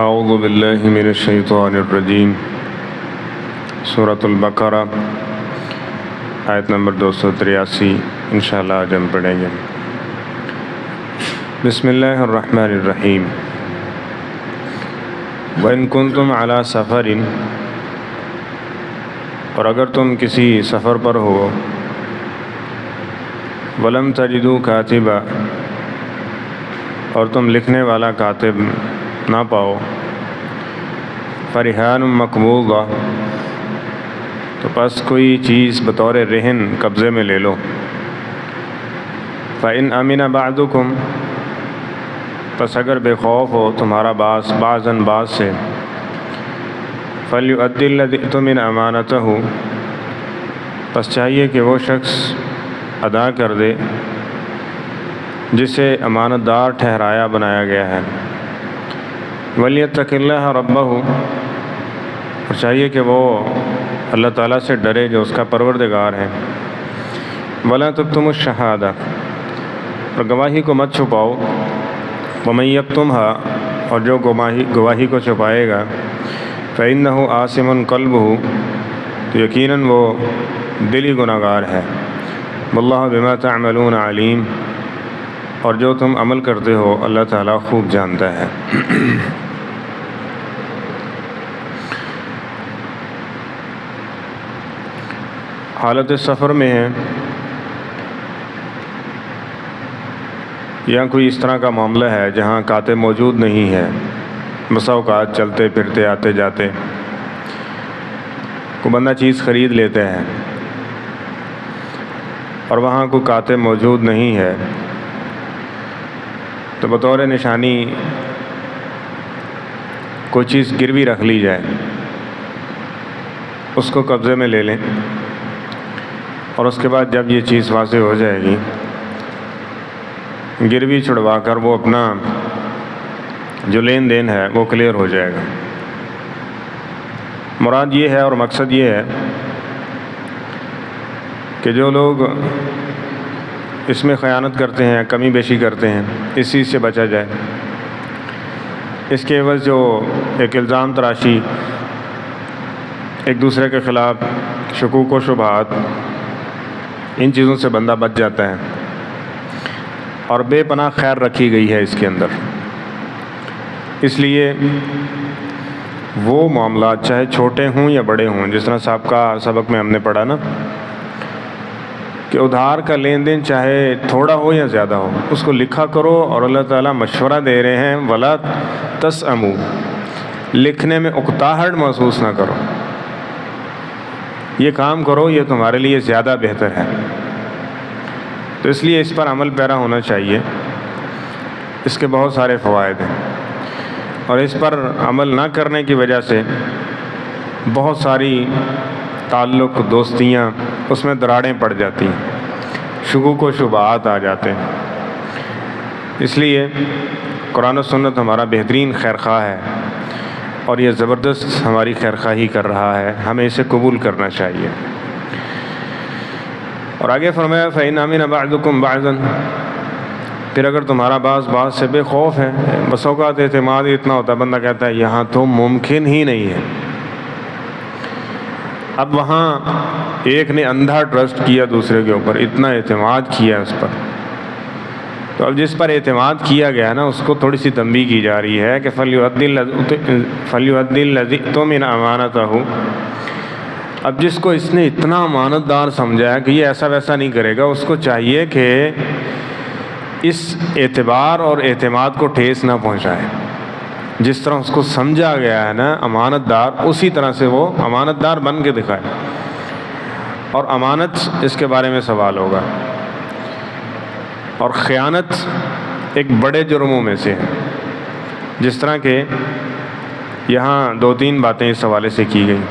اعوذ باللہ من الشیطان الرجیم سورۃ البقرہ آیت نمبر 283 انشاءاللہ آج ہم پڑھیں گے۔ بسم اللہ الرحمن الرحیم۔ وَإِن كُنتُمْ عَلَى سَفَرٍ، اور اگر تم کسی سفر پر ہو، وَلَمْ تَجِدُوا كَاتِبًا، اور تم لکھنے والا کاتب نہ پاؤ، فَرِحَانٌ مَقْبُوضَةٌ، تو پس کوئی چیز بطور رہن قبضے میں لے لو۔ فَإِنْ أَمِنَ بَعْضُكُمْ، پس اگر بے خوف ہو تمہارا بعضاً بعض سے، فَلْيُؤَدِّ الَّذِي اؤْتُمِنَ أَمَانَتَهُ، پس چاہیے کہ وہ شخص ادا کر دے جسے امانت دار ٹھہرایا بنایا گیا ہے۔ وَلْيَتَّقِ اللَّهَ رَبَّهُ، اور چاہیے کہ وہ اللہ تعالیٰ سے ڈرے جو اس کا پروردگار ہے۔ وَلَا تَكْتُمُوا الشَّهَادَةَ، اور گواہی کو مت چھپاؤ۔ وَمَن يَكْتُمْهَا، اور جو گواہی کو چھپائے گا، فَإِنَّهُ آثِمٌ قَلْبُهُ، تو یقیناً وہ دلی گناہگار ہے۔ وَاللَّهُ بِمَا تَعْمَلُونَ عَلِيمٌ، اور جو تم عمل کرتے ہو اللہ تعالیٰ خوب جانتا ہے۔ حالت سفر میں ہے یا کوئی اس طرح کا معاملہ ہے جہاں کاتب موجود نہیں ہے، بسا اوقات چلتے پھرتے آتے جاتے کوئی بندہ چیز خرید لیتے ہیں اور وہاں کوئی کاتب موجود نہیں ہے، تو بطور نشانی کوئی چیز گروی رکھ لی جائے، اس کو قبضے میں لے لیں، اور اس کے بعد جب یہ چیز واضح ہو جائے گی گروی چھڑوا کر وہ اپنا جو لین دین ہے وہ کلیئر ہو جائے گا۔ مراد یہ ہے اور مقصد یہ ہے کہ جو لوگ اس میں خیانت کرتے ہیں، کمی بیشی کرتے ہیں، اس چیز سے بچا جائے۔ اس کے عوض جو ایک الزام تراشی، ایک دوسرے کے خلاف شکوک و شبہات، ان چیزوں سے بندہ بچ جاتا ہے، اور بے پناہ خیر رکھی گئی ہے اس کے اندر۔ اس لیے وہ معاملات چاہے چھوٹے ہوں یا بڑے ہوں، جس طرح سابقہ سبق میں ہم نے پڑھا نا کہ ادھار کا لین دین چاہے تھوڑا ہو یا زیادہ ہو، اس کو لکھا کرو، اور اللہ تعالیٰ مشورہ دے رہے ہیں وَلَا تَسْأَمُوا، لکھنے میں اکتاہٹ محسوس نہ کرو، یہ کام کرو، یہ تمہارے لیے زیادہ بہتر ہے۔ تو اس لیے اس پر عمل پیرا ہونا چاہیے، اس کے بہت سارے فوائد ہیں، اور اس پر عمل نہ کرنے کی وجہ سے بہت ساری تعلق، دوستیاں اس میں دراڑیں پڑ جاتی ہیں، شکوک و شبہات آ جاتے ہیں۔ اس لیے قرآن و سنت ہمارا بہترین خیرخواہ ہے، اور یہ زبردست ہماری خیرخواہی کر رہا ہے، ہمیں اسے قبول کرنا چاہیے۔ اور آگے فرمایا فَإِنْ أَمِنَ بَعْضُكُمْ بَعْضًا، پھر اگر تمہارا بعض سے بے خوف ہے، بس اوقات اعتماد اتنا ہوتا ہے بندہ کہتا ہے یہاں تو ممکن ہی نہیں ہے۔ اب وہاں ایک نے اندھا ٹرسٹ کیا دوسرے کے اوپر، اتنا اعتماد کیا اس پر، تو اب جس پر اعتماد کیا گیا نا اس کو تھوڑی سی تنبیہ کی جا رہی ہے کہ فَلْيُؤَدِّ الَّذِي اؤْتُمِنَ أَمَانَتَهُ، اب جس کو اس نے اتنا امانت دار سمجھا کہ یہ ایسا ویسا نہیں کرے گا، اس کو چاہیے کہ اس اعتبار اور اعتماد کو ٹھیس نہ پہنچائے۔ جس طرح اس کو سمجھا گیا ہے نا امانت دار، اسی طرح سے وہ امانت دار بن کے دکھائے، اور امانت اس کے بارے میں سوال ہوگا۔ اور خیانت ایک بڑے جرموں میں سے ہے، جس طرح کہ یہاں 2-3 باتیں اس حوالے سے کی گئی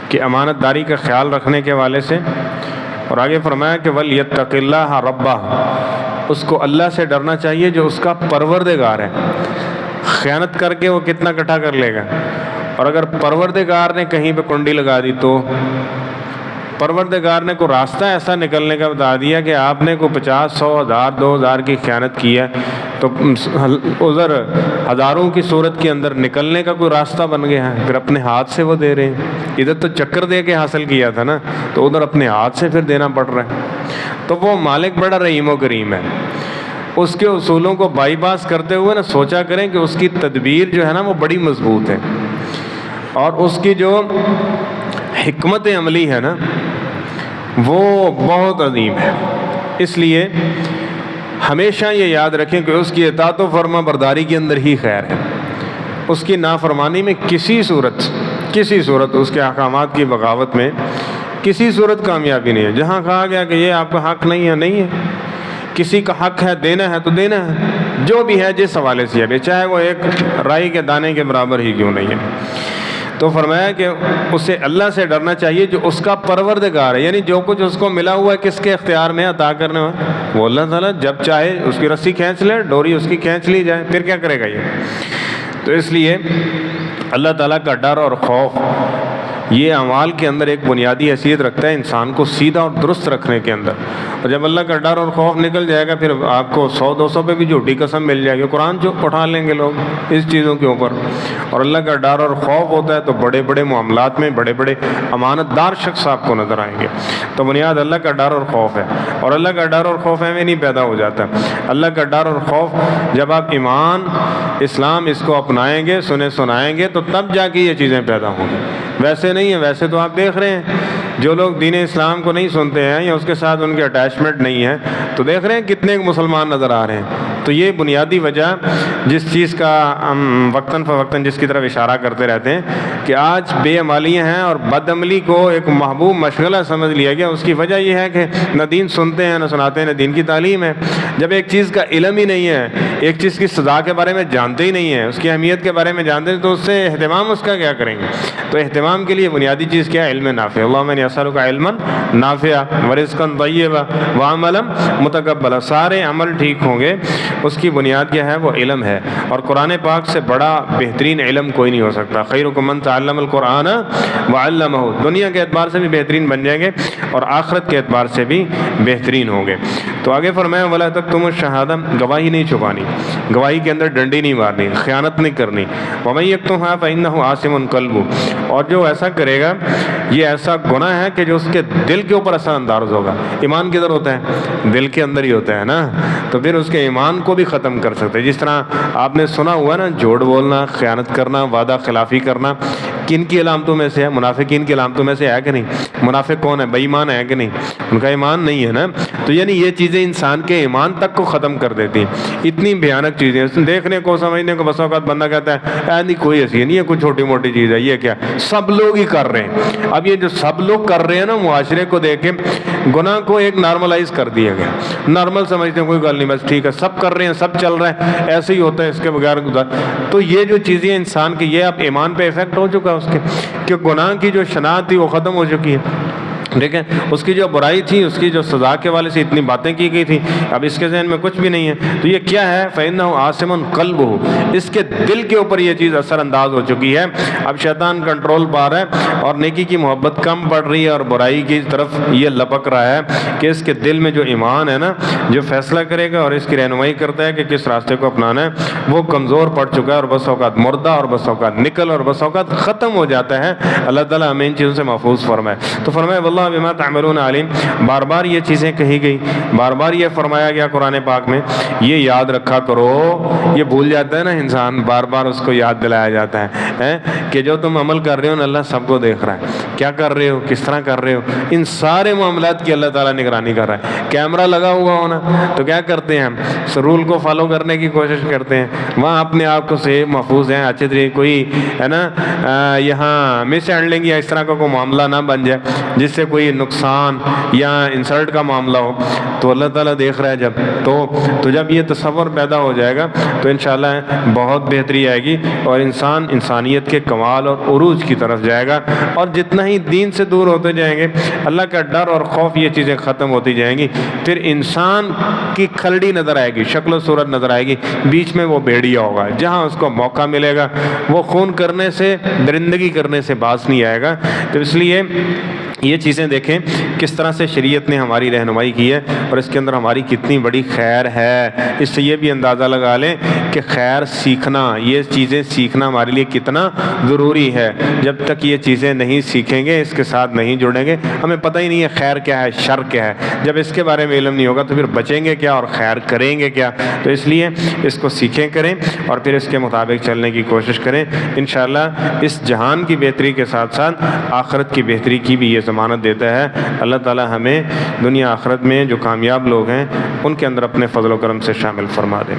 کہ امانت داری کا خیال رکھنے کے حوالے سے، اور آگے فرمایا کہ وَلْيَتَّقِ اللَّهَ رَبَّهُ، اس کو اللہ سے ڈرنا چاہیے جو اس کا پروردگار ہے۔ خیانت کر کے وہ کتنا اکٹھا کر لے گا، اور اگر پروردگار نے کہیں پہ کنڈی لگا دی تو پروردگار نے کوئی راستہ ایسا نکلنے کا بتا دیا کہ آپ نے کوئی 50 100 1000 2000 کی خیانت کی ہے تو ادھر ہزاروں کی صورت کے اندر نکلنے کا کوئی راستہ بن گیا ہے، پھر اپنے ہاتھ سے وہ دے رہے ہیں۔ ادھر تو چکر دے کے حاصل کیا تھا نا، تو ادھر اپنے ہاتھ سے پھر دینا پڑ رہا ہے۔ تو وہ مالک بڑا رحیم و کریم ہے، اس کے اصولوں کو بائی پاس کرتے ہوئے نا سوچا کریں کہ اس کی تدبیر جو ہے نا وہ بڑی مضبوط ہے، اور اس کی جو حکمت عملی ہے نا وہ بہت عظیم ہے۔ اس لیے ہمیشہ یہ یاد رکھیں کہ اس کی اطاعت و فرما برداری کے اندر ہی خیر ہے، اس کی نافرمانی میں کسی صورت اس کے احکامات کی بغاوت میں کسی صورت کامیابی نہیں ہے۔ جہاں کہا گیا کہ یہ آپ کا حق نہیں ہے، نہیں ہے، کسی کا حق ہے، دینا ہے تو دینا ہے، جو بھی ہے جس حوالے سے ہے، چاہے وہ ایک رائی کے دانے کے برابر ہی کیوں نہیں ہے۔ تو فرمایا کہ اسے اللہ سے ڈرنا چاہیے جو اس کا پروردگار ہے، یعنی جو کچھ اس کو ملا ہوا ہے کس کے اختیار میں عطا کرنے میں، وہ اللہ تعالیٰ جب چاہے اس کی رسی کھینچ لے، ڈوری اس کی کھینچ لی جائے، پھر کیا کرے گا یہ؟ تو اس لیے اللہ تعالیٰ کا ڈر اور خوف یہ اعمال کے اندر ایک بنیادی حیثیت رکھتا ہے انسان کو سیدھا اور درست رکھنے کے اندر۔ اور جب اللہ کا ڈر اور خوف نکل جائے گا، پھر آپ کو 100 200 پہ بھی جھوٹی قسم مل جائے گی، قرآن جو اٹھا لیں گے لوگ اس چیزوں کے اوپر۔ اور اللہ کا ڈر اور خوف ہوتا ہے تو بڑے بڑے معاملات میں بڑے بڑے امانت دار شخص آپ کو نظر آئیں گے۔ تو بنیاد اللہ کا ڈر اور خوف ہے، اور اللہ کا ڈر اور خوف ہمیں نہیں پیدا ہو جاتا۔ اللہ کا ڈر اور خوف جب آپ ایمان اسلام اس کو اپنائیں گے، سنائیں گے، تو تب جا کے یہ چیزیں پیدا ہوں گی۔ ویسے نہیں ہے، ویسے تو آپ دیکھ رہے ہیں جو لوگ دین اسلام کو نہیں سنتے ہیں یا اس کے ساتھ ان کے اٹیچمنٹ نہیں ہے، تو دیکھ رہے ہیں کتنے مسلمان نظر آ رہے ہیں۔ تو یہ بنیادی وجہ جس چیز کا ہم وقتاً فوقتاً جس کی طرف اشارہ کرتے رہتے ہیں کہ آج بے عملیاں ہیں اور بد عملی کو ایک محبوب مشغلہ سمجھ لیا گیا۔ اس کی وجہ یہ ہے کہ نہ دین سنتے ہیں، نہ سناتے ہیں، نہ دین کی تعلیم ہے۔ جب ایک چیز کا علم ہی نہیں ہے، ایک چیز کی سزا کے بارے میں جانتے ہی نہیں ہیں، اس کی اہمیت کے بارے میں جانتے ہیں، تو اس سے اہتمام اس کا کیا کریں گے؟ تو اہتمام کے لیے بنیادی چیز کیا ہے؟ علم نافع۔ اللہم انی اسألک علما نافعا ورزقا طیبا وعملا متقبلا۔ سارے عمل ٹھیک ہوں گے، اس کی بنیاد کیا ہے؟ وہ علم ہے۔ اور قرآن پاک سے بڑا بہترین علم کوئی نہیں ہو سکتا۔ خیرکم من تعلم القرآن وعلمہ۔ دنیا کے اعتبار سے بھی بہترین بن جائیں گے اور آخرت کے اعتبار سے بھی بہترین ہوں گے۔ تو آگے فرمایا ولا تکتموا الشہادہ، گواہی نہیں چھپانی، گواہی کے اندر ڈنڈی نہیں مارنی، خیانت نہیں کرنی۔ ومن یکتمھا فإنہ آثم قلبہ، اور جو ایسا کرے گا یہ ایسا گناہ ہے کہ جو اس کے دل کے اوپر اثر انداز ہوگا۔ ایمان کدھر ہوتا ہے؟ دل کے اندر ہی ہوتا ہے نا، تو پھر اس کے ایمان کو بھی ختم کر سکتے ہیں۔ جس طرح آپ نے سنا ہوا نا، جھوٹ بولنا، خیانت کرنا، وعدہ خلافی کرنا کن کی علامتوں میں سے ہے؟ منافقین کی علامتوں میں سے ہے کہ نہیں؟ منافق کون ہے؟ بے ایمان ہے کہ نہیں؟ ان کا ایمان نہیں ہے نا۔ تو یعنی یہ چیزیں انسان کے ایمان تک کو ختم کر دیتی ہیں۔ اتنی بھیانک چیزیں دیکھنے کو سمجھنے کو بس اوقات بندہ کہتا ہے نہیں کوئی ایسی نہیں ہے، کوئی چھوٹی موٹی چیز ہے، یہ کیا سب لوگ ہی کر رہے ہیں۔ اب یہ جو سب لوگ کر رہے ہیں نا، معاشرے کو دیکھ کے گناہ کو ایک نارملائز کر دیا گیا، نارمل سمجھتے ہیں، کوئی گل نہیں، بس ٹھیک ہے، سب کر رہے ہیں، سب چل رہا ہے، ایسے ہی ہوتا ہے، اس کے بغیر گزار۔ تو یہ جو چیزیں انسان کی، یہ اب ایمان پہ افیکٹ ہو چکا اس کے، کہ گناہ کی جو شناخت تھی وہ ختم ہو چکی ہے۔ دیکھیں اس کی جو برائی تھی، اس کی جو سزا کے والے سے اتنی باتیں کی گئی تھی، اب اس کے ذہن میں کچھ بھی نہیں ہے۔ تو یہ کیا ہے؟ فَإِنَّهُ عَاصِمٌ قَلْبُهُ، اس کے دل کے اوپر یہ چیز اثر انداز ہو چکی ہے۔ اب شیطان کنٹرول پا رہا ہے اور نیکی کی محبت کم پڑ رہی ہے اور برائی کی طرف یہ لپک رہا ہے کہ اس کے دل میں جو ایمان ہے نا، جو فیصلہ کرے گا اور اس کی رہنمائی کرتا ہے کہ کس راستے کو اپنانا ہے، وہ کمزور پڑ چکا ہے اور بس اوقات مردہ اور بس اوقات نکل اور بس اوقات ختم ہو جاتا ہے۔ اللہ تعالیٰ ہمیں ان چیزوں سے محفوظ فرمائے۔ تو فرمائے واللہ بما تعملون علیم، بار بار یہ چیزیں کہی گئی، بار بار یہ فرمایا گیا قرآن پاک میں، یہ یاد رکھا کرو۔ یہ بھول جاتا ہے نا انسان، بار بار اس کو یاد دلایا جاتا ہے کہ جو تم عمل کر رہے ہو نا، اللہ سب کو دیکھ رہا ہے، کیا کر رہے ہو، کس طرح کر رہے ہو، ان سارے معاملات کی اللہ تعالیٰ نگرانی کر رہا ہے۔ کیمرہ لگا ہوا ہونا تو کیا کرتے ہیں ہم؟ رول کو فالو کرنے کی کوشش کرتے ہیں، وہاں اپنے آپ کو سے محفوظ ہیں اچھے طریقے، کوئی ہے نا یہاں مس ہینڈلنگ یا اس طرح کا کوئی معاملہ نہ بن جائے جس سے کوئی نقصان یا انسلٹ کا معاملہ ہو، تو اللہ تعالیٰ دیکھ رہا ہے جب تو جب یہ تصور پیدا ہو جائے گا تو انشاءاللہ بہت بہتری آئے گی اور انسان انسانیت کے کمال اور عروج کی طرف جائے گا۔ اور جتنا ہی دین سے دور ہوتے جائیں گے، اللہ کا ڈر اور خوف، یہ چیزیں ختم ہوتی جائیں گی، پھر انسان کی کھلڑی نظر آئے گی، شکل و صورت نظر آئے گی، بیچ میں وہ بھیڑیا ہوگا، جہاں اس کو موقع ملے گا وہ خون کرنے سے، درندگی کرنے سے باز نہیں آئے گا۔ تو اس لیے یہ چیزیں دیکھیں کس طرح سے شریعت نے ہماری رہنمائی کی ہے اور اس کے اندر ہماری کتنی بڑی خیر ہے۔ اس سے یہ بھی اندازہ لگا لیں کہ خیر سیکھنا، یہ چیزیں سیکھنا ہمارے لیے کتنا ضروری ہے۔ جب تک یہ چیزیں نہیں سیکھیں گے، اس کے ساتھ نہیں جڑیں گے، ہمیں پتہ ہی نہیں ہے خیر کیا ہے، شر کیا ہے۔ جب اس کے بارے میں علم نہیں ہوگا تو پھر بچیں گے کیا اور خیر کریں گے کیا؟ تو اس لیے اس کو سیکھیں کریں اور پھر اس کے مطابق چلنے کی کوشش کریں۔ انشاءاللہ اس جہان کی بہتری کے ساتھ ساتھ آخرت کی بہتری کی بھی یہ ضمانت دیتا ہے۔ اللہ تعالی ہمیں دنیا آخرت میں جو کامیاب لوگ ہیں ان کے اندر اپنے فضل و کرم سے شامل فرما دیں۔